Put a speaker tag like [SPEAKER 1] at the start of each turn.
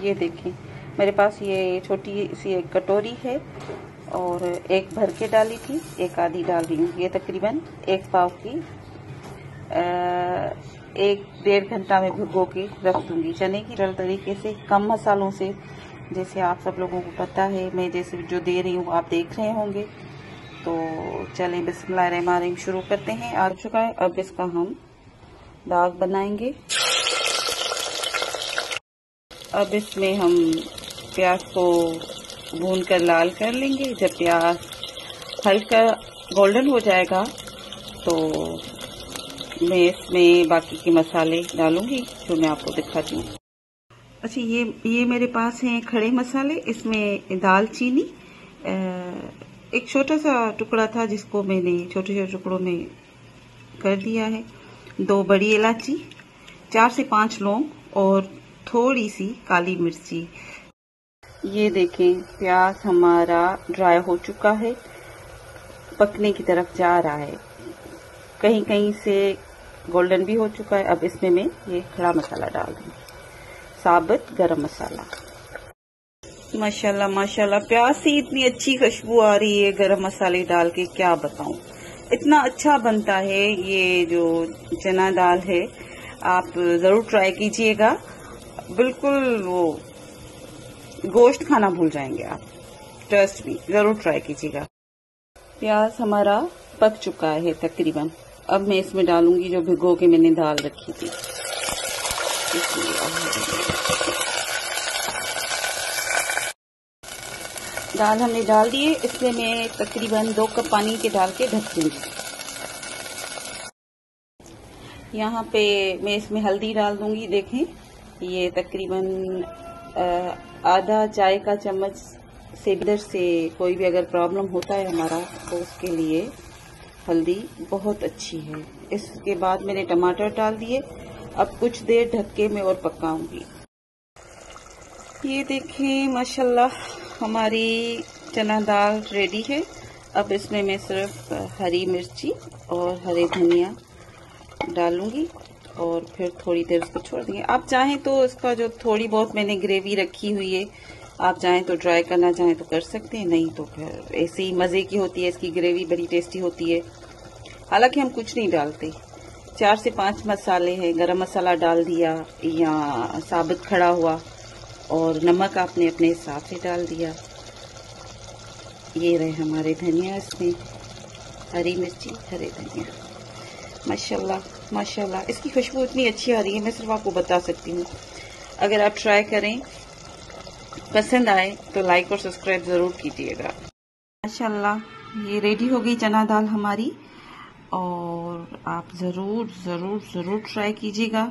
[SPEAKER 1] ये देखें, मेरे पास ये छोटी सी एक कटोरी है और एक भर के डाली थी, एक आधी डाल रही हूँ। ये तकरीबन 1 पाव की 1-1.5 घंटा में भिगो के रख दूंगी। चने की दाल तरीके से कम मसालों से, जैसे आप सब लोगों को पता है, मैं जैसे जो दे रही हूँ आप देख रहे होंगे। तो चलें बिस्मिल्लाहिर्रहमानिर्रहीम शुरू करते हैं। आ चुका है, अब इसका हम दाग बनाएंगे। अब इसमें हम प्याज को भून कर लाल कर लेंगे। जब प्याज हल्का गोल्डन हो जाएगा तो मैं इसमें बाकी के मसाले डालूंगी जो मैं आपको दिखाती हूँ। अच्छा, ये मेरे पास हैं खड़े मसाले। इसमें दालचीनी, एक छोटा सा टुकड़ा था जिसको मैंने छोटे छोटे टुकड़ों में कर दिया है, 2 बड़ी इलायची, 4 से 5 लौंग और थोड़ी सी काली मिर्ची। ये देखें, प्याज हमारा ड्राई हो चुका है, पकने की तरफ जा रहा है, कहीं कहीं से गोल्डन भी हो चुका है। अब इसमें मैं ये खड़ा मसाला डाल दूंगी, साबुत गरम मसाला। माशाल्लाह माशाल्लाह, प्याज से इतनी अच्छी खुशबू आ रही है गरम मसाले डाल के, क्या बताऊं, इतना अच्छा बनता है। ये जो चना दाल है आप जरूर ट्राई कीजिएगा, बिल्कुल वो गोश्त खाना भूल जाएंगे आप, ट्रस्ट मी, जरूर ट्राई कीजिएगा। प्याज हमारा पक चुका है तकरीबन। अब मैं इसमें डालूंगी जो भिगो के मैंने दाल रखी थी। दाल हमने डाल दी है, इसमें मैं तकरीबन 2 कप पानी के डाल के ढक दूंगी। यहाँ पे मैं इसमें हल्दी डाल दूंगी। देखें, ये तकरीबन आधा चाय का चम्मच से इधर से कोई भी अगर प्रॉब्लम होता है हमारा तो उसके लिए हल्दी बहुत अच्छी है। इसके बाद मैंने टमाटर डाल दिए। अब कुछ देर ढक के मैं और पकाऊंगी। ये देखें माशाल्लाह, हमारी चना दाल रेडी है। अब इसमें मैं सिर्फ हरी मिर्ची और हरे धनिया डालूंगी और फिर थोड़ी देर उसको छोड़ देंगे। आप चाहें तो इसका जो थोड़ी बहुत मैंने ग्रेवी रखी हुई है, आप चाहें तो ड्राई करना चाहें तो कर सकते हैं, नहीं तो फिर ऐसे ही मज़े की होती है, इसकी ग्रेवी बड़ी टेस्टी होती है। हालांकि हम कुछ नहीं डालते, 4 से 5 मसाले हैं, गरम मसाला डाल दिया या साबुत खड़ा हुआ, और नमक आपने अपने हिसाब से डाल दिया। ये रहे हमारे धनिया, इसमें हरी मिर्ची, हरे धनिया। माशाल्लाह माशाल्लाह, इसकी खुशबू इतनी अच्छी आ रही है, मैं सिर्फ आपको बता सकती हूँ। अगर आप ट्राई करें, पसंद आए तो लाइक और सब्सक्राइब ज़रूर कीजिएगा। माशाल्लाह, ये रेडी हो गई चना दाल हमारी, और आप ज़रूर ज़रूर ज़रूर ट्राई कीजिएगा।